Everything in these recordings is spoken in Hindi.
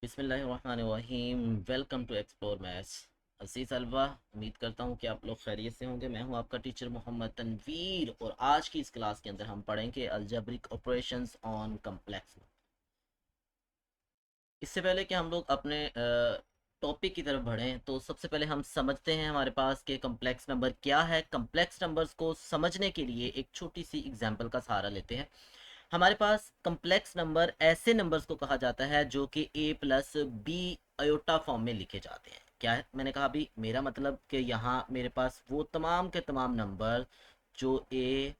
बिस्मिल्लाहिर्रहमानिर्रहीम। Welcome to explore maths. Aziz Alva, उम्मीद करता हूँ कि आप लोग खैरियत से होंगे। मैं हूँ आपका टीचर मोहम्मद तनवीर और आज की इस क्लास के अंदर हम पढ़ेंगे अलजेब्रिक ऑपरेशंस ऑन कम्प्लेक्स। इससे पहले कि हम लोग अपने टॉपिक की तरफ बढ़ें तो सबसे पहले हम समझते हैं हमारे पास के कम्प्लेक्स नंबर क्या है। कम्प्लेक्स नंबर्स को समझने के लिए एक छोटी सी एग्जांपल का सहारा लेते हैं। हमारे पास कम्प्लेक्स नंबर ऐसे नंबर्स को कहा जाता है जो कि a plus B iota form में लिखे जाते हैं। क्या है मैंने कहा अभी, मेरा मतलब कि यहाँ मेरे पास वो तमाम के तमाम नंबर जो a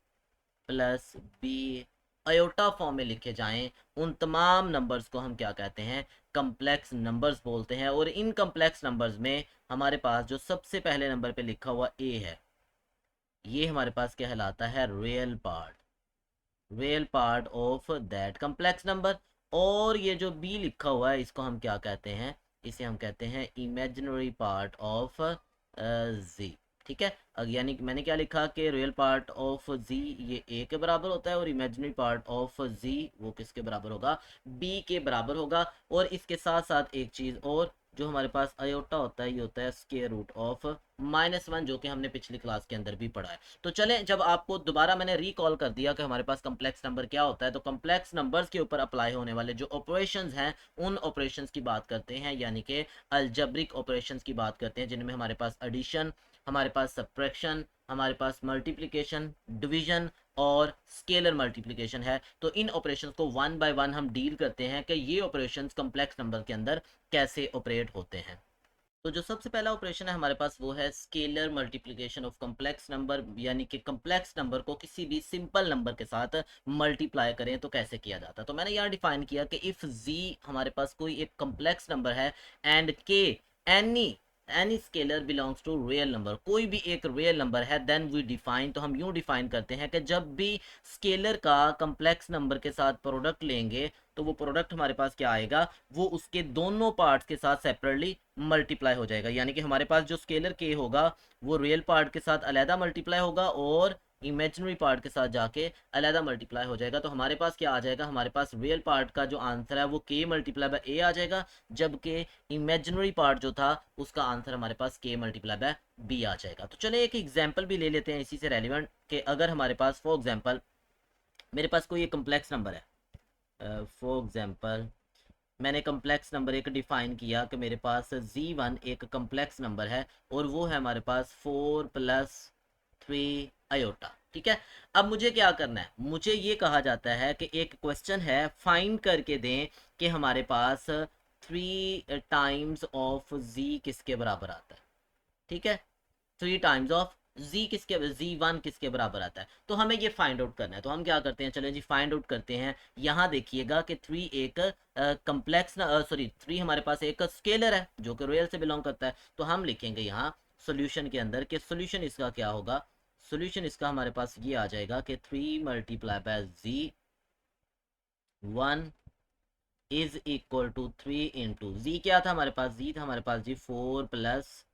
plus B iota form में लिखे जाएं, उन तमाम नंबर्स को हम क्या कहते हैं, कम्प्लेक्स नंबर्स बोलते हैं। और इन कम्प्लेक्स नंबर्स में हमारे पास जो सबसे पहले नंबर पे लिखा हुआ a है, ये हमारे पास कहलाता है real part of that complex number. और ये जो बी लिखा हुआ है इसको हम क्या कहते हैं, इसे हम कहते हैं इमेजिनरी पार्ट ऑफ जी। ठीक है, यानी कि मैंने क्या लिखा कि रियल पार्ट ऑफ जी ये ए के बराबर होता है और इमेजिनरी पार्ट ऑफ जी वो किसके बराबर होगा, बी के बराबर होगा। और इसके साथ साथ एक चीज़ और, जो हमारे पास अयोटा होता है ये होता है स्क्वायर रूट ऑफ -1, जो कि हमने पिछली क्लास के अंदर भी पढ़ा है। तो चलें, जब आपको दोबारा मैंने रिकॉल कर दिया कि हमारे पास कम्प्लेक्स नंबर क्या होता है, तो कम्प्लेक्स नंबर्स के ऊपर अप्लाई होने वाले जो ऑपरेशंस हैं उन ऑपरेशंस की बात करते हैं, यानी कि अलजेब्रिक ऑपरेशंस की बात करते हैं, जिनमें हमारे पास एडिशन, हमारे पास सब्ट्रैक्शन, हमारे पास मल्टीप्लिकेशन, डिवीजन और स्केलर मल्टीप्लिकेशन है। तो इन ऑपरेशंस को वन बाय वन हम डील करते हैं कि ये ऑपरेशंस कम्प्लेक्स नंबर के अंदर कैसे ऑपरेट होते हैं। तो जो सबसे पहला ऑपरेशन है हमारे पास वो है scalar multiplication of complex number, यानी कि कम्प्लेक्स नंबर को किसी भी सिंपल नंबर के साथ मल्टीप्लाई करें तो कैसे किया जाता है। तो मैंने यहाँ डिफाइन किया कि इफ जी हमारे पास कोई एक कम्प्लेक्स नंबर है एंड के any any scalar belongs to real number, कोई भी एक रियल नंबर है, देन वी डिफाइन, तो हम यूं डिफाइन करते हैं कि जब भी स्केलर का कम्प्लेक्स नंबर के साथ प्रोडक्ट लेंगे तो वो प्रोडक्ट हमारे पास क्या आएगा, वो उसके दोनों पार्ट्स के साथ सेपरेटली मल्टीप्लाई हो जाएगा। यानी कि हमारे पास जो स्केलर के होगा वो रियल पार्ट के साथ अलहदा मल्टीप्लाई होगा और इमेजिनरी पार्ट के साथ जाके अलहदा मल्टीप्लाई हो जाएगा। तो हमारे पास क्या आ जाएगा, हमारे पास रियल पार्ट का जो आंसर है वो के मल्टीप्लाई बाय ए आ जाएगा, जबकि इमेजिनरी पार्ट जो था उसका आंसर हमारे पास के मल्टीप्लाई बाय बी आ जाएगा। तो चले एक एग्जाम्पल भी ले लेते हैं इसी से रेलिवेंट, कि अगर हमारे पास फॉर एग्जाम्पल मेरे पास कोई एक कम्प्लेक्स नंबर है, फॉर एग्जाम्पल मैंने कम्प्लेक्स नंबर एक डिफाइन किया कि मेरे पास z1 एक कम्प्लेक्स नंबर है और वो है हमारे पास 4 + 3 अयोटा। ठीक है, अब मुझे क्या करना है, मुझे ये कहा जाता है कि एक क्वेश्चन है, फाइंड करके दें कि हमारे पास 3 टाइम्स ऑफ z किसके बराबर आता है। ठीक है, 3 टाइम्स ऑफ z किसके, z1 किसके बराबर आता है, तो हमें ये फाइंड आउट करना है। तो हम क्या करते हैं, चलें जी फाइंड आउट करते हैं। यहाँ देखिएगा कि 3 एक कम्प्लेक्स, सॉरी 3 हमारे पास एक स्केलर है जो कि रियल से बिलोंग करता है। तो हम लिखेंगे यहाँ सोल्यूशन के अंदर कि सोल्यूशन इसका क्या होगा, सोल्यूशन इसका हमारे पास ये आ जाएगा कि 3 × z1 is equal to 3 × z। क्या था हमारे पास, z था हमारे पास जी 4 +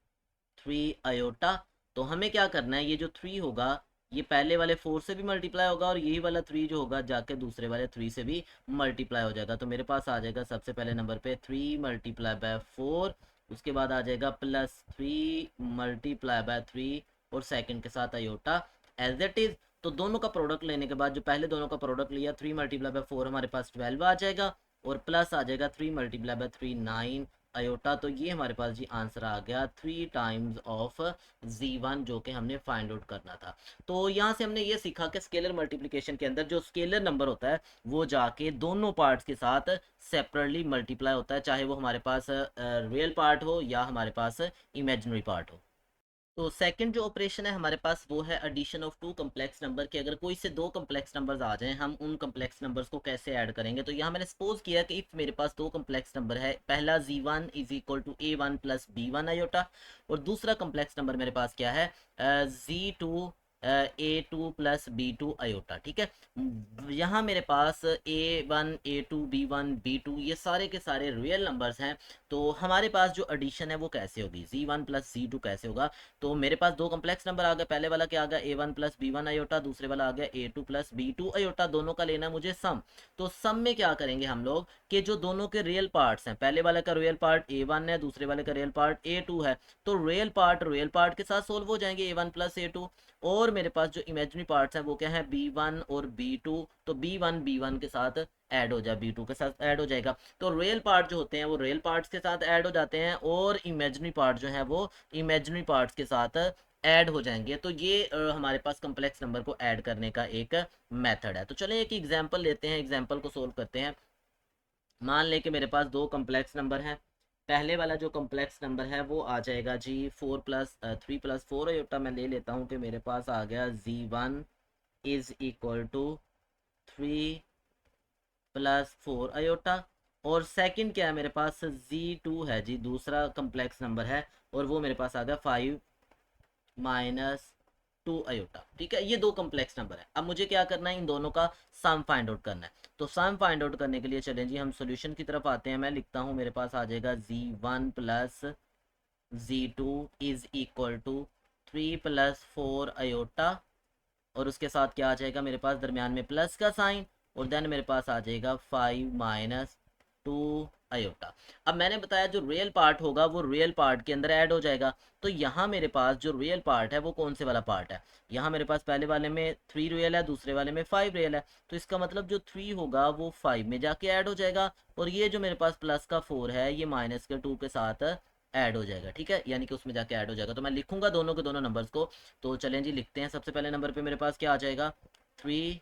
3 अयोटा। तो हमें क्या करना है, ये जो 3 होगा ये पहले वाले 4 से भी मल्टीप्लाई होगा और यही वाला 3 जो होगा जाके दूसरे वाले 3 से भी मल्टीप्लाई हो जाएगा। तो मेरे पास आ जाएगा सबसे पहले नंबर पे 3 × 4, उसके बाद आ जाएगा +3 × 3 और सेकंड के साथ अयोटा एज इट इज। तो दोनों का प्रोडक्ट लेने के बाद, जो पहले दोनों का प्रोडक्ट लिया 3 × 4 हमारे पास 12 आ जाएगा और प्लस आ जाएगा 3 × 3 9 अयोटा। तो ये हमारे पास जी आंसर आ गया 3 टाइम्स ऑफ z1, जो कि हमने फाइंड आउट करना था। तो यहाँ से हमने ये सीखा कि स्केलर मल्टीप्लिकेशन के अंदर जो स्केलर नंबर होता है वो जाके दोनों पार्ट्स के साथ सेपरेटली मल्टीप्लाई होता है, चाहे वो हमारे पास रियल पार्ट हो या हमारे पास इमेजिनरी पार्ट हो। तो सेकंड जो ऑपरेशन है हमारे पास वो है addition of two complex number, के अगर कोई से दो कम्प्लेक्स नंबर्स आ जाएं हम उन कम्प्लेक्स नंबर्स को कैसे ऐड करेंगे। तो यहाँ मैंने सपोज किया कि इफ मेरे पास दो कम्प्लेक्स नंबर है, पहला z1 is equal to a1 + b1 aorta और दूसरा कम्प्लेक्स नंबर मेरे पास क्या है, z2 A2 plus B2 iota. ठीक है, यहाँ मेरे पास A1 A2 B1 B2 ये सारे के सारे रियल नंबर्स हैं। तो हमारे पास जो एडिशन है वो कैसे होगी, Z1 प्लस Z2 कैसे होगा। तो मेरे पास दो कम्प्लेक्स नंबर आ गए, पहले वाला क्या आ गया A1 प्लस B1 आयोटा, दूसरे वाला आ गया A2 प्लस B2 आयोटा, दोनों का लेना मुझे सम। तो सम में क्या करेंगे हम लोग कि जो दोनों के रियल पार्ट्स हैं, पहले वाले का रियल पार्ट A1 है, दूसरे वाले का रियल पार्ट A2 है, तो रियल पार्ट के साथ सोल्व हो जाएंगे A1 प्लस A2। और मेरे पास जो इमेजिनरी पार्ट्स हैं वो क्या है B1 और B2, तो B1 B1 के साथ ऐड हो जाए, B2 के साथ ऐड हो जाएगा। तो रियल पार्ट जो होते हैं वो रियल पार्ट्स के साथ ऐड हो जाते हैं और इमेजिनरी पार्ट जो है वो इमेजिनरी पार्ट्स के साथ ऐड हो जाएंगे। तो ये हमारे पास कम्प्लेक्स नंबर को ऐड करने का एक मेथड है। तो चलिए एक एग्जांपल लेते हैं, एग्जांपल को सोल्व करते हैं। मान लें कि मेरे पास दो कम्प्लेक्स नंबर हैं। पहले वाला जो कम्प्लेक्स नंबर है वो आ जाएगा जी 3 + 4 आयोटा। मैं ले लेता हूँ कि मेरे पास आ गया Z1 is equal to 3 + 4 iota. और सेकंड क्या है मेरे पास, Z2 है जी, दूसरा कम्प्लेक्स नंबर है, और वो मेरे पास आ गया 5 - 2 आयोटा। ठीक है, ये दो कम्प्लेक्स नंबर है। अब मुझे क्या करना है, इन दोनों का सम फाइंड आउट करना है। तो सम फाइंड आउट करने के लिए चलें जी हम सॉल्यूशन की तरफ आते हैं। मैं लिखता हूँ, मेरे पास आ जाएगा Z1 plus Z2 is equal to 3 + 4 iota, और उसके साथ क्या आ जाएगा मेरे पास, दरमियान में प्लस का साइन, और देन मेरे पास आ जाएगा 5 - 2 आयोटा। अब मैंने बताया जो रियल पार्ट होगा वो रियल पार्ट के अंदर ऐड हो जाएगा। तो यहाँ मेरे पास जो रियल पार्ट है वो कौन से वाला पार्ट है, यहाँ मेरे पास पहले वाले में 3 रियल है, दूसरे वाले में 5 रियल है। तो इसका मतलब जो 3 होगा वो 5 में जाके ऐड हो जाएगा, और ये जो मेरे पास प्लस का 4 है ये माइनस के 2 के साथ ऐड हो जाएगा। ठीक है, यानी कि उसमें जाके ऐड हो जाएगा। तो मैं लिखूंगा दोनों के दोनों नंबर्स को। तो चलें जी लिखते हैं। सबसे पहले नंबर पे मेरे पास क्या आ जाएगा, 3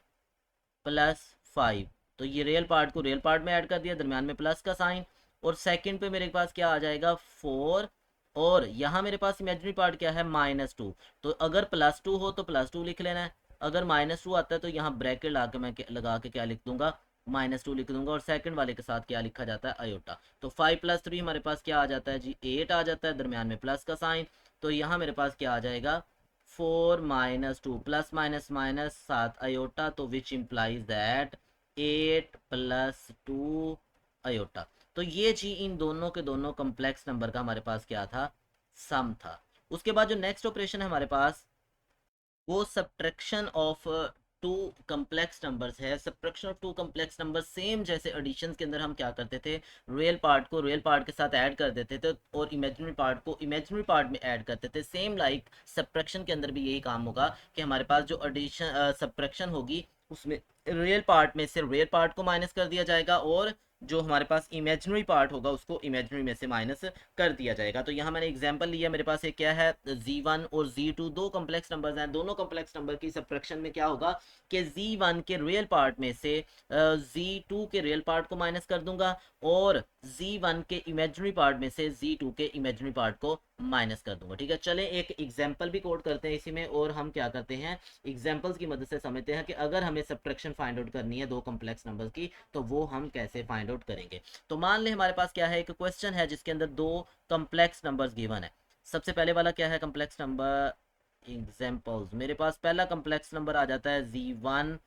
+ 5। तो ये रियल पार्ट को रियल पार्ट में ऐड कर दिया, दरमियान में प्लस का साइन। और सेकंड पे मेरे पास क्या आ जाएगा 4, और यहाँ मेरे पास इमेजिनरी पार्ट क्या है -2। तो अगर +2 हो तो +2 लिख लेना है, अगर -2 आता है तो यहाँ ब्रैकेट लगा के क्या लिख दूंगा, -2 लिख दूंगा। और सेकंड वाले के साथ क्या लिखा जाता है, आयोटा। तो 5 + 3 हमारे पास क्या आ जाता है जी, 8 आ जाता है, दरमियान में प्लस का साइन। तो यहाँ मेरे पास क्या आ जाएगा 4 - 2 प्लस माइनस माइनस 7 आयोटा, तो विच इम्प्लाइज दैट 8 + 2 आयोटा। तो ये जी इन दोनों के दोनों कम्प्लेक्स नंबर का हमारे पास क्या था, सम था। उसके बाद जो नेक्स्ट ऑपरेशन है हमारे पास वो subtraction of two complex numbers है। Subtraction of two complex number same जैसे एडिशन के अंदर हम क्या करते थे, रियल पार्ट को रियल पार्ट के साथ ऐड कर देते थे और इमेजिनरी पार्ट को इमेजिनरी पार्ट में ऐड करते थे। सेम लाइक सब्ट्रैक्शन के अंदर भी यही काम होगा कि हमारे पास जो एडिशन सब्ट्रैक्शन होगी उसमें रियल पार्ट में से रियल पार्ट को माइनस कर दिया जाएगा, और जो हमारे पास इमेजिनरी पार्ट होगा उसको इमेजिनरी में से माइनस कर दिया जाएगा। तो यहाँ मैंने एग्जांपल लिया, मेरे पास एक क्या है Z1 और Z2 दो कम्प्लेक्स नंबर्स हैं। दोनों कम्प्लेक्स नंबर की सब्ट्रैक्शन में क्या होगा कि Z1 के रियल पार्ट में से Z2 के रियल पार्ट को माइनस कर दूंगा, और Z1 के इमेजिनरी पार्ट में से Z2 के इमेजिनरी पार्ट को माइनस कर दूंगा। ठीक है, चलें एक एग्जाम्पल भी कोड करते हैं इसी में, और हम क्या करते हैं एग्जाम्पल्स की मदद से समझते हैं कि अगर हमें सब्ट्रैक्शन फाइंड आउट करनी है दो कम्प्लेक्स नंबर की तो वो हम कैसे फाइंड आउट करेंगे। तो मान लें हमारे पास क्या है, एक क्वेश्चन है जिसके अंदर दो कम्प्लेक्स नंबर्स गिवन है। सबसे पहले वाला क्या है कम्प्लेक्स नंबर, एग्जाम्पल्स मेरे पास पहला कम्प्लेक्स नंबर आ जाता है Z1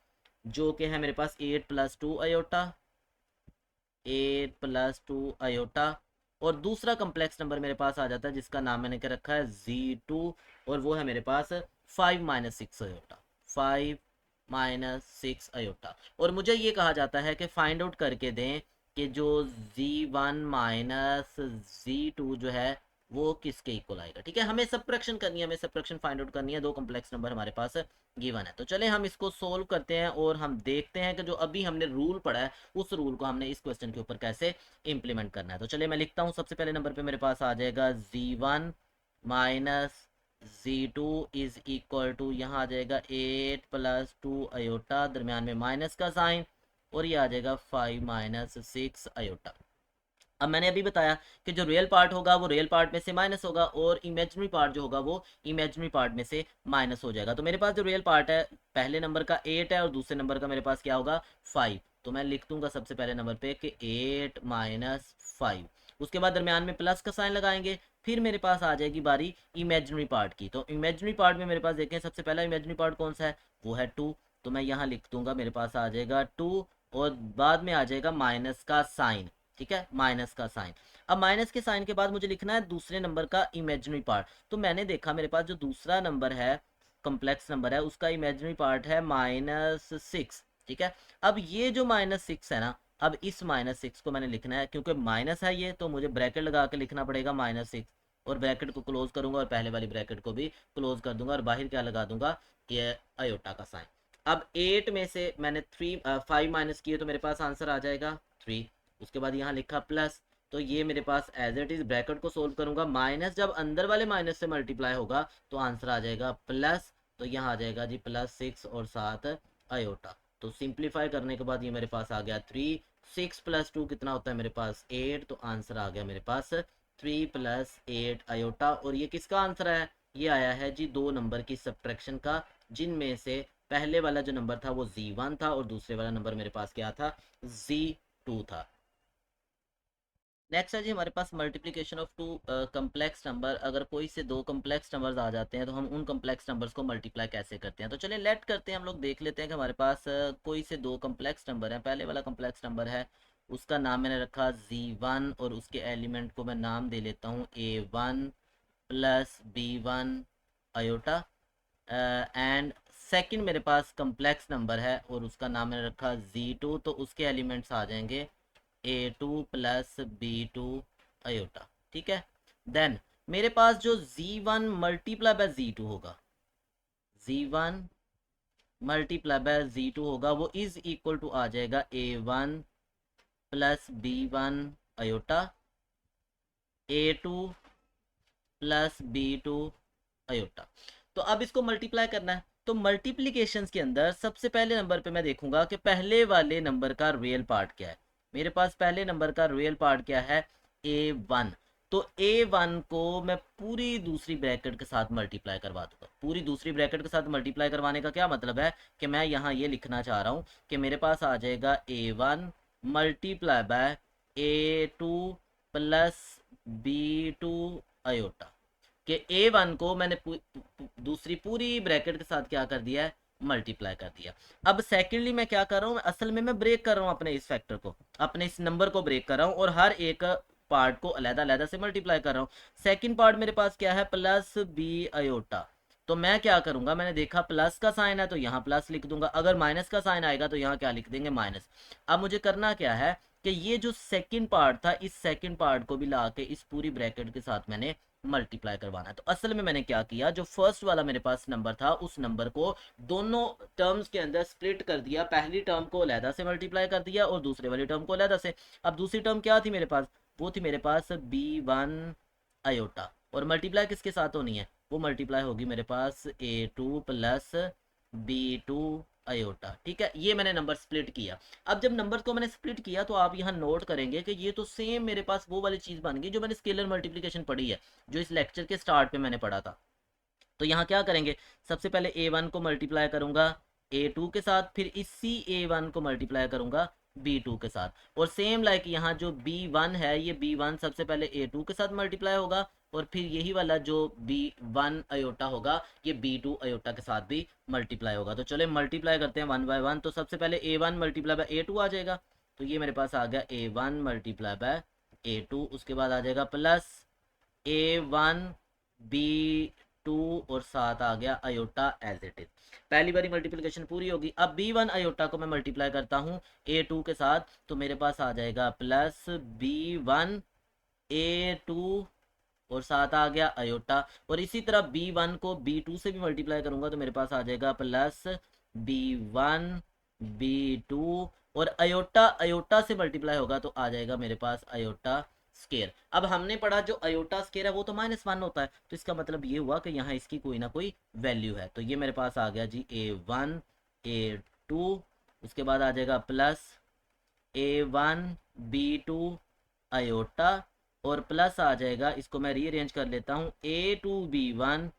जो कि है मेरे पास 8 + 2 आयोटा, 8 + 2 आयोटा। और दूसरा कम्प्लेक्स नंबर मेरे पास आ जाता है जिसका नाम मैंने क्या रखा है Z2, और वो है मेरे पास 5 - 6 आयोटा, 5 - 6 आयोटा। और मुझे ये कहा जाता है कि फाइंड आउट करके दें कि जो Z1 - Z2 जो है वो किसके इक्वल आएगा। ठीक है, हमें सब्ट्रैक्शन करनी है, हमें सब्ट्रैक्शन फाइंड आउट करनी है, दो कम्प्लेक्स नंबर हमारे पास गिवन है। तो चले हम इसको सोल्व करते हैं और हम देखते हैं कि जो अभी हमने रूल पढ़ा है उस रूल को हमने इस क्वेश्चन के ऊपर कैसे इंप्लीमेंट करना है। तो चलिए मैं लिखता हूँ, सबसे पहले नंबर पे मेरे पास आ जाएगा Z1 - Z2 is equal to, यहाँ आ जाएगा 8 + 2 आयोटा, दरमियान में माइनस का साइन, और ये आ जाएगा 5 - 6 आयोटा। अब मैंने अभी बताया कि जो रियल पार्ट होगा वो रियल पार्ट में से माइनस होगा, और इमेजिनरी पार्ट जो होगा वो इमेजिनरी पार्ट में से माइनस हो जाएगा। तो मेरे पास जो रियल पार्ट है पहले नंबर का 8 है और दूसरे नंबर का मेरे पास क्या होगा 5। तो मैं लिख दूंगा सबसे पहले नंबर पे कि 8 - 5। उसके बाद दरमियान में प्लस का साइन लगाएंगे, फिर मेरे पास आ जाएगी बारी इमेजिनरी पार्ट की। तो इमेजिनरी पार्ट में मेरे पास देखें सबसे पहला इमेजिनरी पार्ट कौन सा है, वो है 2। तो मैं यहाँ लिख दूंगा, मेरे पास आ जाएगा 2 और बाद में आ जाएगा माइनस का साइन, ठीक है, माइनस का साइन। अब माइनस के साइन के बाद मुझे लिखना है दूसरे नंबर का इमेजिनरी पार्ट। तो मैंने देखा मेरे पास जो दूसरा नंबर है, कॉम्प्लेक्स नंबर है, उसका इमेजिनरी पार्ट है -6, ठीक है। अब ये जो -6 है ना, अब इस -6 को मैंने लिखना है, क्योंकि माइनस है ये तो मुझे ब्रैकेट लगा के लिखना पड़ेगा -6, और ब्रैकेट को क्लोज करूंगा और पहले वाली ब्रैकेट को भी क्लोज कर दूंगा और बाहर क्या लगा दूंगा, ये अयोटा का साइन। अब 8 में से मैंने 5 माइनस किए तो मेरे पास आंसर आ जाएगा 3। उसके बाद यहाँ लिखा प्लस, तो ये मेरे पास एज इट इज ब्रैकेट को सोल्व करूंगा, माइनस जब अंदर वाले माइनस से मल्टीप्लाई होगा तो आंसर आ जाएगा प्लस, तो यहाँ आ जाएगा जी +6 और 7 अयोटा। तो सिंप्लीफाई करने के बाद ये मेरे पास आ गया 3, 6 + 2 कितना होता है मेरे पास 8, तो आंसर आ गया मेरे पास 3 + 8 अयोटा। और ये किसका आंसर है, ये आया है जी 2 नंबर की सब्ट्रैक्शन का, जिनमें से पहले वाला जो नंबर था वो Z1 था और दूसरे वाला नंबर मेरे पास क्या था, Z2 था। नेक्स्ट है जी हमारे पास मल्टीप्लिकेशन ऑफ 2 कम्प्लेक्स नंबर। अगर कोई से 2 कम्प्लेक्स नंबर्स आ जाते हैं तो हम उन कम्प्लेक्स नंबर्स को मल्टीप्लाई कैसे करते हैं। तो चलिए लेट करते हैं, हम लोग देख लेते हैं कि हमारे पास कोई से 2 कम्प्लेक्स नंबर हैं। पहले वाला कम्प्लेक्स नंबर है, उसका नाम मैंने रखा Z1 और उसके एलिमेंट को मैं नाम दे लेता हूँ A1 + B1 aorta. And second मेरे पास कम्प्लेक्स नंबर है और उसका नाम मैंने रखा Z2, तो उसके एलिमेंट्स आ जाएंगे A2 + B2 अयोटा, ठीक है। देन मेरे पास जो Z1 मल्टीप्लाई बाय Z2 होगा, Z1 मल्टीप्लाई बाय Z2 होगा, वो इज इक्वल टू आ जाएगा A1 + B1 aorta, A2 + B2 aorta. तो अब इसको मल्टीप्लाई करना है, तो मल्टीप्लीकेशंस के अंदर सबसे पहले नंबर पे मैं देखूंगा कि पहले वाले नंबर का रियल पार्ट क्या है। मेरे पास पहले नंबर का रियल पार्ट क्या है, A1। तो A1 को मैं पूरी दूसरी ब्रैकेट के साथ मल्टीप्लाई करवा दूंगा। पूरी दूसरी ब्रैकेट के साथ मल्टीप्लाई करवाने का क्या मतलब है कि मैं यहाँ ये लिखना चाह रहा हूँ कि मेरे पास आ जाएगा A1 multiply by A2 + B2 aorta, कि A1 को मैंने दूसरी पूरी ब्रैकेट के साथ क्या कर दिया है, मल्टीप्लाई कर दिया। अब सेकेंडली मैं क्या कर रहा हूँ, असल में मैं ब्रेक कर रहा हूँ अपने इस फैक्टर को, अपने इस नंबर को ब्रेक कर रहा हूँ और हर एक पार्ट को अलग अलग से मल्टीप्लाई कर रहा हूँ। सेकंड पार्ट मेरे पास क्या है, +B अयोटा। तो मैं क्या करूंगा, मैंने देखा प्लस का साइन है तो यहाँ प्लस लिख दूंगा, अगर माइनस का साइन आएगा तो यहाँ क्या लिख देंगे, माइनस। अब मुझे करना क्या है कि ये जो सेकंड पार्ट था, इस सेकंड पार्ट को भी ला के इस पूरी ब्रैकेट के साथ मैंने मल्टीप्लाई करवाना है। तो असल में मैंने क्या किया, जो फर्स्ट वाला मेरे पास नंबर था उस नंबर को दोनों टर्म्स के अंदर स्प्लिट कर दिया। पहली टर्म को अलहदा से मल्टीप्लाई कर दिया और दूसरे वाली टर्म को अलहदा से। अब दूसरी टर्म क्या थी मेरे पास, वो थी मेरे पास B1 अयोटा, और मल्टीप्लाई किसके साथ होनी है, वो मल्टीप्लाई होगी मेरे पास A2 + B2 अयोटा, ठीक है। ये मैंने नंबर स्प्लिट किया। अब जब नंबर को मैंने स्प्लिट किया तो आप यहाँ नोट करेंगे कि ये तो सेम मेरे पास वो वाली चीज़ बन गई जो मैंने स्केलर मल्टीप्लिकेशन पढ़ी है, जो इस लेक्चर के स्टार्ट पे मैंने पढ़ा था। तो यहाँ क्या करेंगे, सबसे पहले A1 को मल्टीप्लाई करूंगा A2 के साथ, फिर इसी A1 को मल्टीप्लाई करूंगा B2 के साथ। और सेम लाइक यहाँ जो B1 है, ये B1 सबसे पहले A2 के साथ मल्टीप्लाई होगा और फिर यही वाला जो B1 अयोटा होगा ये B2 अयोटा के साथ भी मल्टीप्लाई होगा। तो चले मल्टीप्लाई करते हैं 1 बाय 1। तो सबसे पहले A1 मल्टीप्लाई बाय A2 आ जाएगा, तो ये मेरे पास आ गया A1 मल्टीप्लाई बाय A2। उसके बाद आ जाएगा प्लस A1 B2 और साथ आ गया अयोटा एज इट इज। पहली बारी मल्टीप्लिकेशन पूरी होगी। अब B1 अयोटा को मैं मल्टीप्लाई करता हूँ A2 के साथ, तो मेरे पास आ जाएगा प्लस B1 A2 और साथ आ गया अयोटा। और इसी तरह B1 को B2 से भी मल्टीप्लाई करूंगा तो मेरे पास आ जाएगा प्लस B1 B2 और अयोटा अयोटा से मल्टीप्लाई होगा तो आ जाएगा मेरे पास अयोटा स्केयर। अब हमने पढ़ा जो अयोटा स्केयर है वो तो -1 होता है, तो इसका मतलब ये हुआ कि यहाँ इसकी कोई ना कोई वैल्यू है। तो ये मेरे पास आ गया जी A1 A2, उसके बाद आ जाएगा प्लस A1 B2 अयोटा और प्लस आ जाएगा, इसको मैं रीअरेंज कर लेता हूँ, A2 B1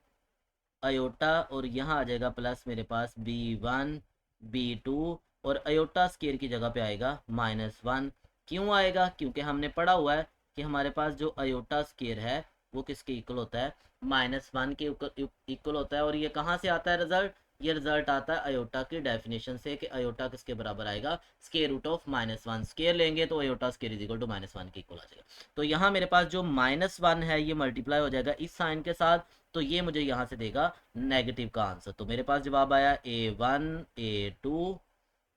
अयोटा और यहाँ आ जाएगा प्लस मेरे पास B1 B2 और अयोटा स्केयर की जगह पे आएगा -1। क्यों आएगा, क्योंकि हमने पढ़ा हुआ है कि हमारे पास जो अयोटा स्केयर है वो किसके इक्वल होता है, -1 के इक्वल होता है। और ये कहाँ से आता है रिजल्ट, ये रिजल्ट आता है अयोटा की डेफिनेशन से कि अयोटा किसके बराबर आएगा, स्केयर रूट ऑफ -1। स्केयर लेंगे तो iota square is equal to -1 के इक्वल आ जाएगा। तो यहाँ मेरे पास जो -1 है ये मल्टीप्लाई हो जाएगा इस साइन के साथ, तो ये मुझे यहाँ से देगा नेगेटिव का आंसर। तो मेरे पास जवाब आया A1 A2,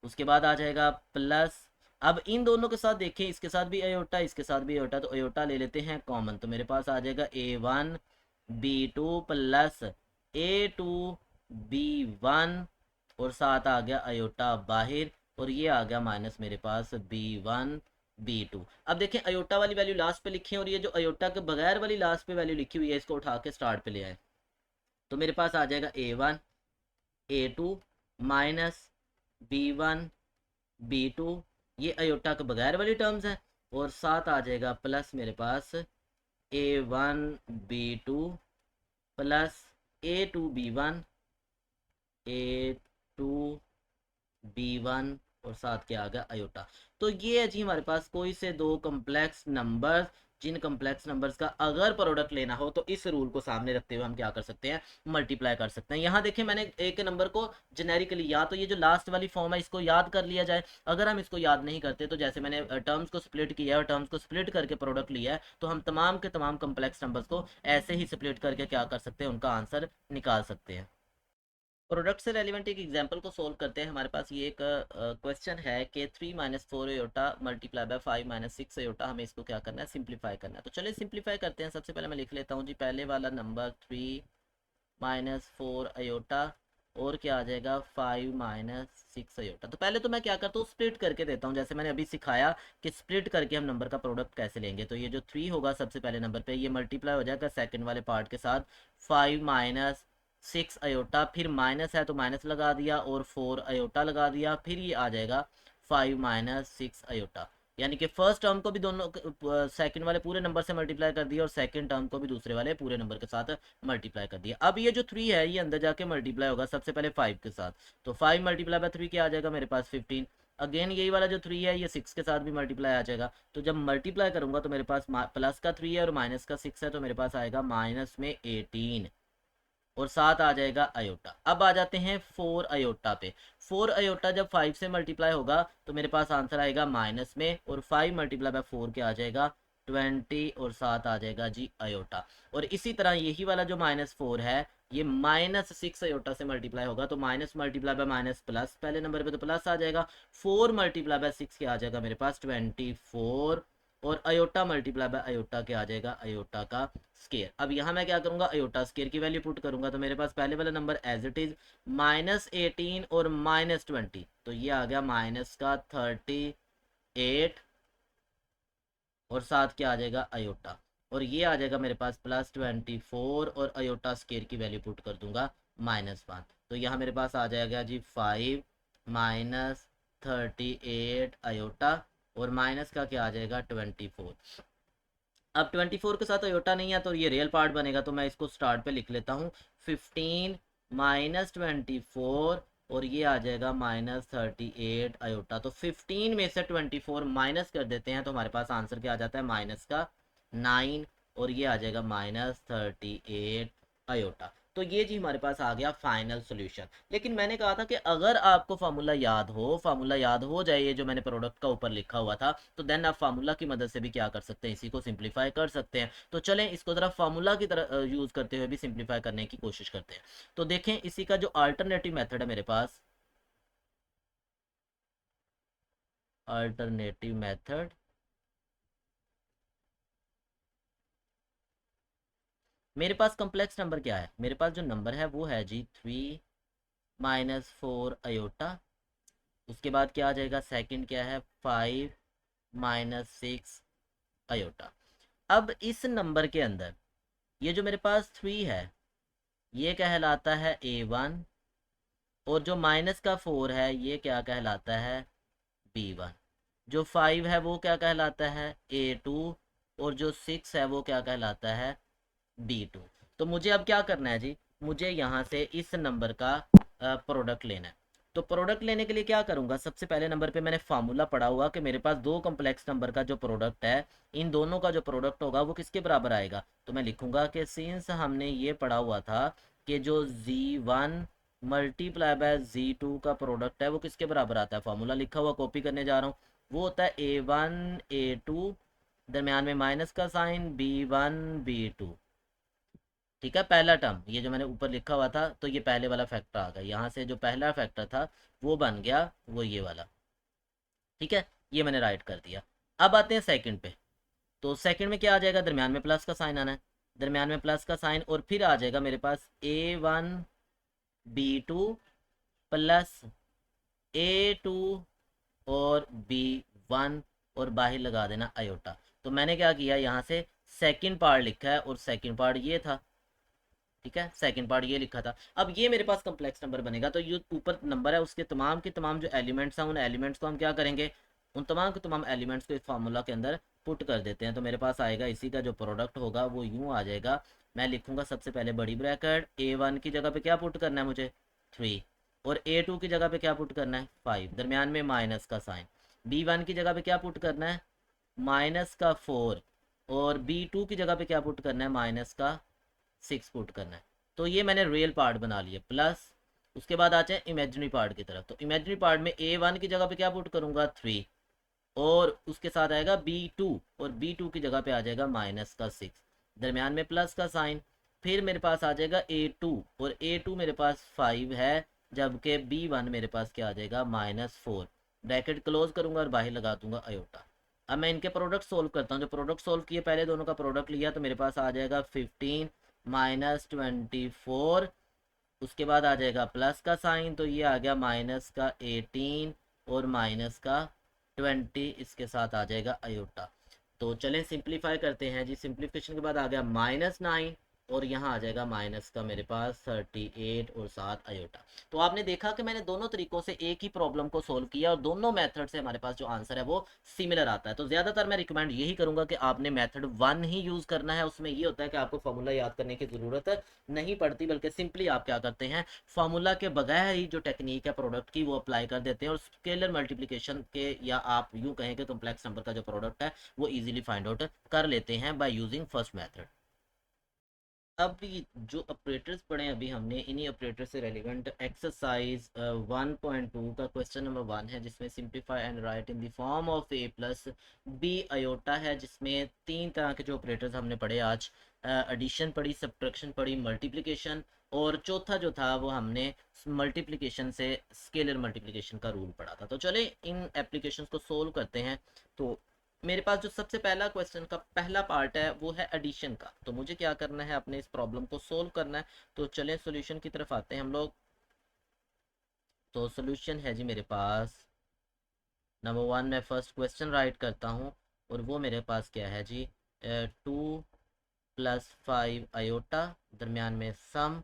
उसके बाद आ जाएगा प्लस। अब इन दोनों के साथ देखें, इसके साथ भी अयोटा इसके साथ भी अयोटा, तो अयोटा ले लेते हैं कॉमन, तो मेरे पास आ जाएगा A1 B2 plus A2 B1 और साथ आ गया अयोटा बाहर, और ये आ गया माइनस मेरे पास B1 B2। अब देखें अयोटा वाली वैल्यू लास्ट पे लिखी है, और ये जो अयोटा के बगैर वाली लास्ट पे वैल्यू लिखी हुई है इसको उठा के स्टार्ट पे ले आए, तो मेरे पास आ जाएगा A1 A2 minus B1 B2, ये अयोटा के बगैर वाली टर्म्स है, और साथ आ जाएगा प्लस मेरे पास A1 B2 plus A2 B1 A2 B1 और साथ क्या आ गया अयोटा। तो ये है जी हमारे पास कोई से दो कम्प्लेक्स नंबर्स, जिन कम्प्लेक्स नंबर्स का अगर प्रोडक्ट लेना हो तो इस रूल को सामने रखते हुए हम क्या कर सकते हैं, मल्टीप्लाई कर सकते हैं। यहाँ देखें मैंने एक नंबर को जेनेरिकली, या तो ये जो लास्ट वाली फॉर्म है इसको याद कर लिया जाए, अगर हम इसको याद नहीं करते तो जैसे मैंने टर्म्स को स्प्लिट किया है और टर्म्स को स्प्लिट करके प्रोडक्ट लिया है, तो हम तमाम के तमाम कम्प्लेक्स नंबर्स को ऐसे ही स्प्लिट करके क्या कर सकते हैं, उनका आंसर निकाल सकते हैं। प्रोडक्ट से रेलिवेंट एक एग्जांपल को सोल्व करते हैं। हमारे पास ये एक क्वेश्चन है कि 3 - 4 अयोटा मल्टीप्लाई बाय 5 - 6 अयोटा, हमें इसको क्या करना है, सिंप्लीफाई करना है। तो चलिए सिंप्लीफाई करते हैं। सबसे पहले मैं लिख लेता हूँ जी पहले वाला नंबर 3 - 4 अयोटा, और क्या आ जाएगा 5 - 6 अयोटा। तो पहले तो मैं क्या करता हूँ, स्प्लिट करके देता हूँ, जैसे मैंने अभी सिखाया कि स्प्लिट करके हम नंबर का प्रोडक्ट कैसे लेंगे। तो ये जो 3 होगा सबसे पहले नंबर पे, ये मल्टीप्लाई हो जाएगा सेकंड वाले पार्ट के साथ 5 - 6 अयोटा, फिर माइनस है तो माइनस लगा दिया और 4 अयोटा लगा दिया, फिर ये आ जाएगा 5 - 6 अयोटा। यानी कि फर्स्ट टर्म को भी दोनों सेकंड वाले पूरे नंबर से मल्टीप्लाई कर दिया और सेकंड टर्म को भी दूसरे वाले पूरे नंबर के साथ मल्टीप्लाई कर दिया। अब ये जो 3 है ये अंदर जाके मल्टीप्लाई होगा सबसे पहले 5 के साथ, तो 5 मल्टीप्लाई बाय 3 क्या आ जाएगा मेरे पास 15। अगेन यही वाला जो 3 है ये 6 के साथ भी मल्टीप्लाई आ जाएगा, तो जब मल्टीप्लाई करूंगा तो मेरे पास प्लस का 3 है और माइनस का 6 है, तो मेरे पास आएगा माइनस में 18 और साथ आ जाएगा अयोटा। अब आ जाते हैं 4 अयोटा पे। 4 अयोटा जब 5 से मल्टीप्लाई होगा तो मेरे पास आंसर आएगा माइनस में, और 5 मल्टीप्लाई बाय 4 क्या आ जाएगा 20 और साथ आ जाएगा जी अयोटा। और इसी तरह यही वाला जो -4 है ये -6 अयोटा से मल्टीप्लाई होगा, तो minus multiply by minus plus, पहले नंबर पे तो प्लस आ जाएगा। 4 मल्टीप्लाई बाय 6 क्या आ जाएगा मेरे पास 24, और अयोटा मल्टीप्लाई बाय अयोटा क्या आ जाएगा अयोटा का स्केयर। अब यहाँ मैं क्या करूंगा, अयोटा स्केयर की वैल्यू पुट करूंगा, तो मेरे पास पहले वाला नंबर एज इट इज -18 और -20, तो ये आ गया माइनस का 38 और साथ क्या आ जाएगा अयोटा, और ये आ जाएगा मेरे पास +24 और अयोटा स्केयर की वैल्यू पुट कर दूंगा -1, तो यहाँ मेरे पास आ जाएगा जी 5 - 38 अयोटा, और माइनस का क्या आ जाएगा 24। अब 24 के साथ अयोटा नहीं है तो ये रियल पार्ट बनेगा, तो मैं इसको स्टार्ट पे लिख लेता हूँ 15 - 24 और ये आ जाएगा -38 अयोटा। तो 15 में से 24 माइनस कर देते हैं तो हमारे पास आंसर क्या आ जाता है माइनस का 9, और ये आ जाएगा -38 अयोटा। तो ये जी हमारे पास आ गया फाइनल सॉल्यूशन। लेकिन मैंने कहा था कि अगर आपको फार्मूला याद हो जाए, ये जो मैंने प्रोडक्ट का ऊपर लिखा हुआ था, तो देन आप फार्मूला की मदद से भी क्या कर सकते हैं, इसी को सिंप्लीफाई कर सकते हैं। तो चलें इसको ज़रा फार्मूला की तरह यूज़ करते हुए भी सिंप्लीफाई करने की कोशिश करते हैं। तो देखें इसी का जो अल्टरनेटिव मेथड है मेरे पास, अल्टरनेटिव मेथड, मेरे पास कॉम्प्लेक्स नंबर क्या है, मेरे पास जो नंबर है वो है जी 3 - 4 अयोटा, उसके बाद क्या आ जाएगा सेकंड क्या है 5 - 6 अयोटा। अब इस नंबर के अंदर ये जो मेरे पास 3 है ये कहलाता है A1, और जो माइनस का 4 है ये क्या कहलाता है B1, जो 5 है वो क्या कहलाता है A2, और जो 6 है वो क्या कहलाता है B2। तो मुझे अब क्या करना है जी, मुझे यहाँ से इस नंबर का प्रोडक्ट लेना है। तो प्रोडक्ट लेने के लिए क्या करूंगा, सबसे पहले नंबर पे मैंने फार्मूला पढ़ा हुआ कि मेरे पास दो कम्प्लेक्स नंबर का जो प्रोडक्ट है, इन दोनों का जो प्रोडक्ट होगा वो किसके बराबर आएगा। तो मैं लिखूंगा कि सिंस हमने ये पढ़ा हुआ था कि जो Z1 मल्टीप्लाई बाय Z2 का प्रोडक्ट है वो किसके बराबर आता है, फार्मूला लिखा हुआ कॉपी करने जा रहा हूँ, वो होता है A1 A2, दरम्यान में माइनस का साइन B1 B2। ठीक है, पहला टर्म ये जो मैंने ऊपर लिखा हुआ था, तो ये पहले वाला फैक्टर आ गया, यहाँ से जो पहला फैक्टर था वो बन गया वो ये वाला। ठीक है, ये मैंने राइट कर दिया। अब आते हैं सेकंड पे। तो सेकंड में क्या आ जाएगा, दरमियान में प्लस का साइन आना है, दरमियान में प्लस का साइन, और फिर आ जाएगा मेरे पास A1 B2 प्लस A2 और B1, और बाहर लगा देना आयोटा। तो मैंने क्या किया, यहाँ से सेकंड पार्ट लिखा है और सेकंड पार्ट ये था। ठीक है, सेकंड पार्ट ये लिखा था। अब ये मेरे पास कम्प्लेक्स नंबर बनेगा, तो ये ऊपर नंबर है उसके तमाम के तमाम जो एलिमेंट्स हैं, उन एलिमेंट्स को हम क्या करेंगे, उन तमाम के तमाम एलिमेंट्स को इस फार्मूला के अंदर पुट कर देते हैं। तो मेरे पास आएगा, इसी का जो प्रोडक्ट होगा वो यूँ आ जाएगा। मैं लिखूंगा सबसे पहले बड़ी ब्रैकेट, A1 की जगह पे क्या पुट करना है मुझे 3, और A2 की जगह पे क्या पुट करना है 5, दरमियान में माइनस का साइन, B1 की जगह पे क्या पुट करना है माइनस का 4, और B2 की जगह पे क्या पुट करना है माइनस का 6 पुट करना है। तो ये मैंने रियल पार्ट बना लिया, प्लस उसके बाद आते हैं इमेजिनरी पार्ट की तरफ। तो इमेजिनरी पार्ट में A1 की जगह पे क्या पुट करूंगा 3, और उसके साथ आएगा B2, और B2 की जगह पे आ जाएगा माइनस का 6, दरमियान में प्लस का साइन। फिर मेरे पास आ जाएगा A2, और A2 मेरे पास 5 है, जबकि B1 मेरे पास क्या आ जाएगा -4। ब्रैकेट क्लोज करूंगा और बाहर लगा दूंगा आयोटा। अब मैं इनके प्रोडक्ट सोल्व करता हूँ। जो प्रोडक्ट सोल्व किए, पहले दोनों का प्रोडक्ट लिया, तो मेरे पास आ जाएगा 15 -24, उसके बाद आ जाएगा प्लस का साइन, तो ये आ गया माइनस का 18 और माइनस का 20, इसके साथ आ जाएगा आयोटा। तो चलें सिंप्लीफाई करते हैं जी। सिंप्लीफिकेशन के बाद आ गया -9, और यहाँ आ जाएगा माइनस का मेरे पास 38 और साथ आयोटा। तो आपने देखा कि मैंने दोनों तरीकों से एक ही प्रॉब्लम को सोल्व किया, और दोनों मेथड से हमारे पास जो आंसर है वो सिमिलर आता है। तो ज़्यादातर मैं रिकमेंड यही करूंगा कि आपने मेथड 1 ही यूज़ करना है। उसमें ये होता है कि आपको फॉर्मूला याद करने की ज़रूरत नहीं पड़ती, बल्कि सिंपली आप क्या करते हैं, फार्मूला के बगैर ही जो टेक्निक है प्रोडक्ट की वो अप्लाई कर देते हैं, और स्केलर मल्टीप्लिकेशन के, या आप यूँ कहें कि कम्प्लेक्स नंबर का जो प्रोडक्ट है वो इजीली फाइंड आउट कर लेते हैं बाय यूजिंग फर्स्ट मेथड। अब जो ऑपरेटर्स पढ़े अभी हमने, इन्हीं ऑपरेटर से रेलिवेंट एक्सरसाइज 1.2 का क्वेश्चन नंबर 1 है, जिसमें simplify and right in the form of A plus B iota है, जिसमें तीन तरह के जो ऑपरेटर्स हमने पढ़े आज, एडिशन पढ़ी, सब्ट्रैक्शन पढ़ी, मल्टीप्लिकेशन, और चौथा जो था वो हमने मल्टीप्लिकेशन से स्केलर मल्टीप्लिकेशन का रूल पढ़ा था। तो चले इन एप्लीकेशंस को सोल्व करते हैं। तो मेरे पास जो सबसे पहला क्वेश्चन का पहला पार्ट है वो है एडिशन का। तो मुझे क्या करना है, अपने इस प्रॉब्लम को सोल्व करना है। तो चलें सॉल्यूशन की तरफ आते हैं हम लोग। तो सॉल्यूशन है जी मेरे पास, नंबर 1 मैं फर्स्ट क्वेश्चन राइट करता हूँ, और वो मेरे पास क्या है जी, 2 + 5 आयोटा, दरमियान में सम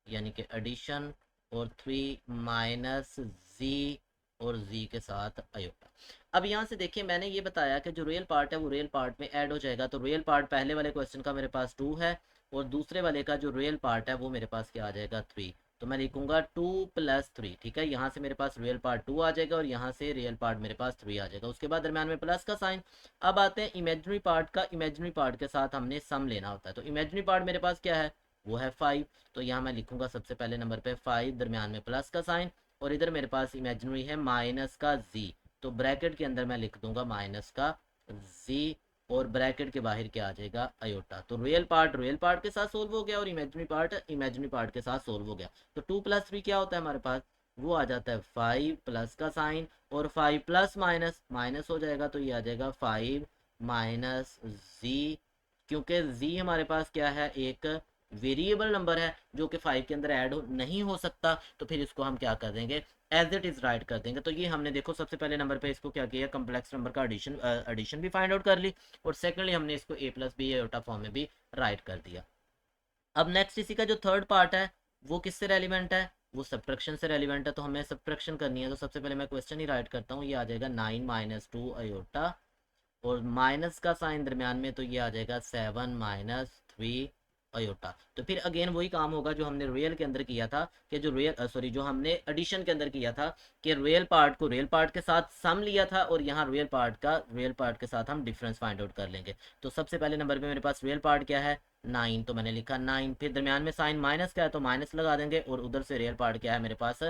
यानी कि एडिशन, और 3 माइनस जी, और जी के साथ आयोटा। अब यहाँ से देखिए, मैंने ये बताया कि जो रियल पार्ट है वो रियल पार्ट में ऐड हो जाएगा। तो रियल पार्ट पहले वाले क्वेश्चन का मेरे पास 2 है, और दूसरे वाले का जो रियल पार्ट है वो मेरे पास क्या आ जाएगा 3। तो मैं लिखूंगा 2 + 3। ठीक है, यहाँ से मेरे पास रियल पार्ट 2 आ जाएगा, और यहाँ से रियल पार्ट मेरे पास 3 आ जाएगा। उसके बाद दरम्यान में प्लस का साइन। अब आते हैं इमेजिनरी पार्ट का। इमेजिनरी पार्ट के साथ हमने सम लेना होता है। तो इमेजिनरी पार्ट मेरे पास क्या है, वो है 5। तो यहाँ मैं लिखूंगा सबसे पहले नंबर पे 5, दरमियान में प्लस का साइन, और इधर मेरे पास इमेजिनरी है माइनस का जी। तो ब्रैकेट के अंदर मैं लिख दूंगा माइनस का जी, और ब्रैकेट के बाहर क्या आ जाएगा आयोटा। तो रियल पार्ट के साथ सोल्व हो गया, और इमेजिनरी पार्ट के साथ सोल्व हो गया। तो 2 + 3 क्या होता है हमारे पास, वो आ जाता है 5 प्लस का साइन, और 5 प्लस माइनस माइनस हो जाएगा, तो ये आ जाएगा 5 माइनस जी। क्योंकि जी हमारे पास क्या है, एक वेरिएबल नंबर है जो कि 5 के अंदर ऐड नहीं हो सकता, तो फिर इसको हम क्या कर देंगे, एज इट इज राइट कर देंगे। तो ये हमने देखो सबसे पहले नंबर पे इसको क्या किया, कम्प्लेक्स नंबर का एडिशन भी फाइंड आउट कर ली, और सेकेंडली हमने इसको A + B आयोटा फॉर्म में भी राइट कर दिया। अब नेक्स्ट इसी का जो थर्ड पार्ट है वो किससे रेलिवेंट है, वो सब्ट्रैक्शन से रेलिवेंट है। तो हमें सब्ट्रैक्शन करनी है, तो सबसे पहले मैं क्वेश्चन ही राइट करता हूँ। ये आ जाएगा 9 - 2 आयोटा, और माइनस का साइन दरमियान में, तो ये आ जाएगा 7 - 3 अयोटा। तो फिर अगेन वही काम होगा जो हमने रियल के अंदर किया था, कि जो हमने एडिशन के अंदर किया था, कि रियल पार्ट को रियल पार्ट के साथ सम लिया था, और यहाँ रियल पार्ट के साथ हम डिफरेंस फाइंड आउट कर लेंगे। तो सबसे पहले नंबर पे मेरे पास रियल पार्ट क्या है, 9, तो मैंने लिखा 9। फिर दरमियान में साइन माइनस का है तो माइनस लगा देंगे, और उधर से रियल पार्ट क्या है मेरे पास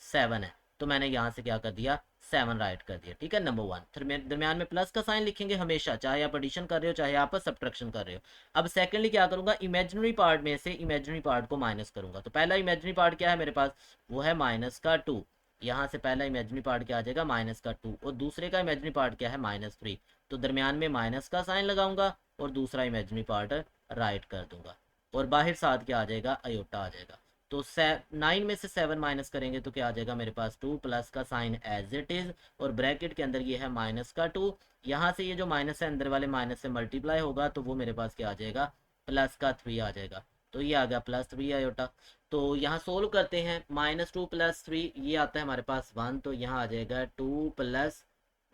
7 है, तो मैंने यहाँ से क्या कर दिया 7 राइट कर दिया, ठीक है, नंबर 1। फिर दरमियान में प्लस का साइन लिखेंगे हमेशा, चाहे आप एडिशन कर रहे हो चाहे आप सब्ट्रैक्शन कर रहे हो। अब सेकेंडली क्या करूंगा, इमेजिनरी पार्ट में से इमेजिनरी पार्ट को माइनस करूंगा। तो पहला इमेजिनरी पार्ट क्या है मेरे पास, वो है -2। यहाँ से पहला इमेजिनरी पार्ट क्या आ जाएगा -2, और दूसरे का इमेजिनरी पार्ट क्या है -3। तो दरमियान में माइनस का साइन लगाऊंगा और दूसरा इमेजिनरी पार्ट राइट कर दूंगा, और बाहर साथ क्या आ जाएगा, अयोटा आ जाएगा। तो 9 में से 7 माइनस करेंगे तो क्या आ जाएगा मेरे पास 2, प्लस का साइन एज इट इज, और ब्रैकेट के अंदर ये है -2। यहाँ से ये जो माइनस है अंदर वाले माइनस से मल्टीप्लाई होगा, तो वो मेरे पास क्या आ जाएगा, +3 आ जाएगा। तो ये आ गया +3 आयोटा। तो यहाँ सोल्व करते हैं, -2 + 3 ये आता है हमारे पास 1, तो यहाँ आ जाएगा 2 प्लस,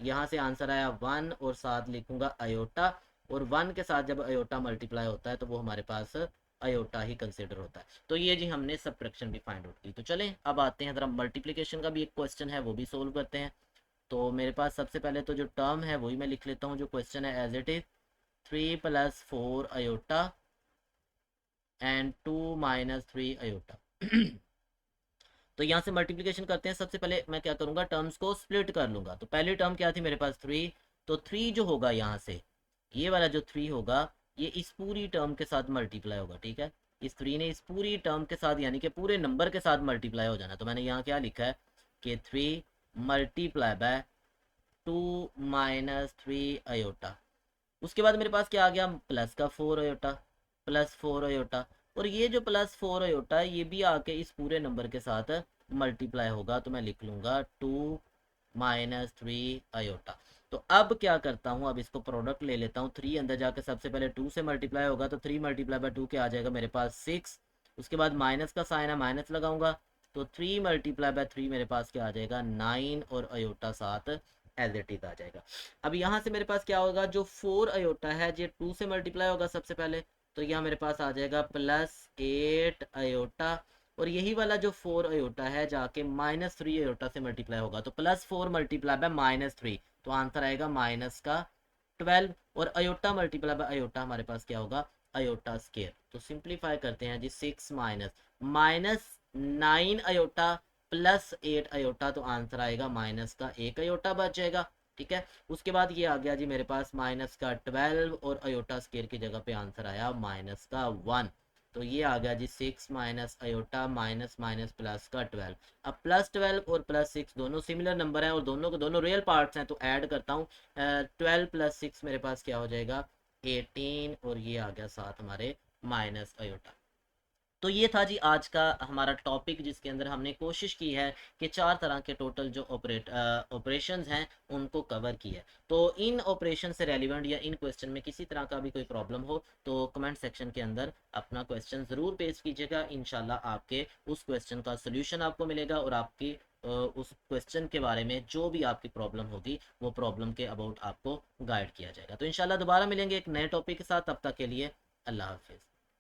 यहाँ से आंसर आया 1, और साथ लिखूंगा अयोटा, और 1 के साथ जब अयोटा मल्टीप्लाई होता है तो वो हमारे पास अयोटा ही कंसिडर होता है। तो ये जी हमने सब्ट्रैक्शन भी फाइंड आउट की। तो चलें अब आते हैं ज़रा मल्टीप्लिकेशन का भी एक क्वेश्चन है, वो भी सोल्व करते हैं। तो मेरे पास सबसे पहले तो जो टर्म है वही मैं लिख लेता हूँ, जो क्वेश्चन है as it is 3 + 4 iota and 2 - 3 iota. तो यहाँ से मल्टीप्लिकेशन करते हैं। सबसे पहले मैं क्या करूँगा, टर्म्स को स्प्लिट कर लूँगा। तो पहली टर्म क्या थी मेरे पास 3, तो 3 जो होगा यहाँ से, ये वाला जो 3 होगा ये इस पूरी टर्म के साथ मल्टीप्लाई होगा, ठीक है। इस 3 ने इस पूरी टर्म के साथ यानी कि पूरे नंबर के साथ मल्टीप्लाई हो जाना। तो मैंने यहाँ क्या लिखा है कि 3 × 2 - 3 अयोटा। उसके बाद मेरे पास क्या आ गया, प्लस का 4 अयोटा, +4 अयोटा, और ये जो +4 अयोटा है ये भी आके इस पूरे नंबर के साथ मल्टीप्लाई होगा। तो मैं लिख लूँगा 2 - 3 अयोटा। तो अब क्या करता हूँ, अब इसको प्रोडक्ट ले लेता हूँ। 3 अंदर जाकर सबसे पहले 2 से मल्टीप्लाई होगा, तो 3 × 2 क्या आ जाएगा मेरे पास 6। उसके बाद माइनस का साइन है, माइनस लगाऊंगा, तो 3 × 3 मेरे पास क्या आ जाएगा 9, और अयोटा साथ एज इट इज आ जाएगा। अब यहाँ से मेरे पास क्या होगा, जो 4 अयोटा है ये 2 से मल्टीप्लाई होगा सबसे पहले, तो यहाँ मेरे पास आ जाएगा +8 अयोटा, और यही वाला जो 4 अयोटा है जाके -3 अयोटा से मल्टीप्लाई होगा, तो +4 × -3, तो आंसर आएगा -12, और अयोटा मल्टीप्लाई बाय अयोटा हमारे पास क्या होगा, अयोटा स्केयर। तो सिंप्लीफाई करते हैं जी, 6 -9 अयोटा +8 अयोटा, तो आंसर आएगा -1 अयोटा बच जाएगा, ठीक है। उसके बाद ये आ गया जी मेरे पास -12, और अयोटा स्केयर की जगह पे आंसर आया -1। तो ये आ गया जी 6 - अयोटा माइनस माइनस +12। अब +12 और +6 दोनों सिमिलर नंबर हैं, और दोनों के दोनों रियल पार्ट्स हैं, तो ऐड करता हूँ। 12 + 6 मेरे पास क्या हो जाएगा 18, और ये आ गया साथ हमारे माइनस अयोटा। तो ये था जी आज का हमारा टॉपिक, जिसके अंदर हमने कोशिश की है कि 4 तरह के टोटल जो ऑपरेशंस हैं उनको कवर किया है। तो इन ऑपरेशन से रेलिवेंट या इन क्वेश्चन में किसी तरह का भी कोई प्रॉब्लम हो तो कमेंट सेक्शन के अंदर अपना क्वेश्चन ज़रूर पेश कीजिएगा। इंशाल्लाह आपके उस क्वेश्चन का सोल्यूशन आपको मिलेगा, और आपकी उस क्वेश्चन के बारे में जो भी आपकी प्रॉब्लम होगी वो प्रॉब्लम के अबाउट आपको गाइड किया जाएगा। तो इंशाल्लाह दोबारा मिलेंगे एक नए टॉपिक के साथ, तब तक के लिए अल्लाह हाफिज़।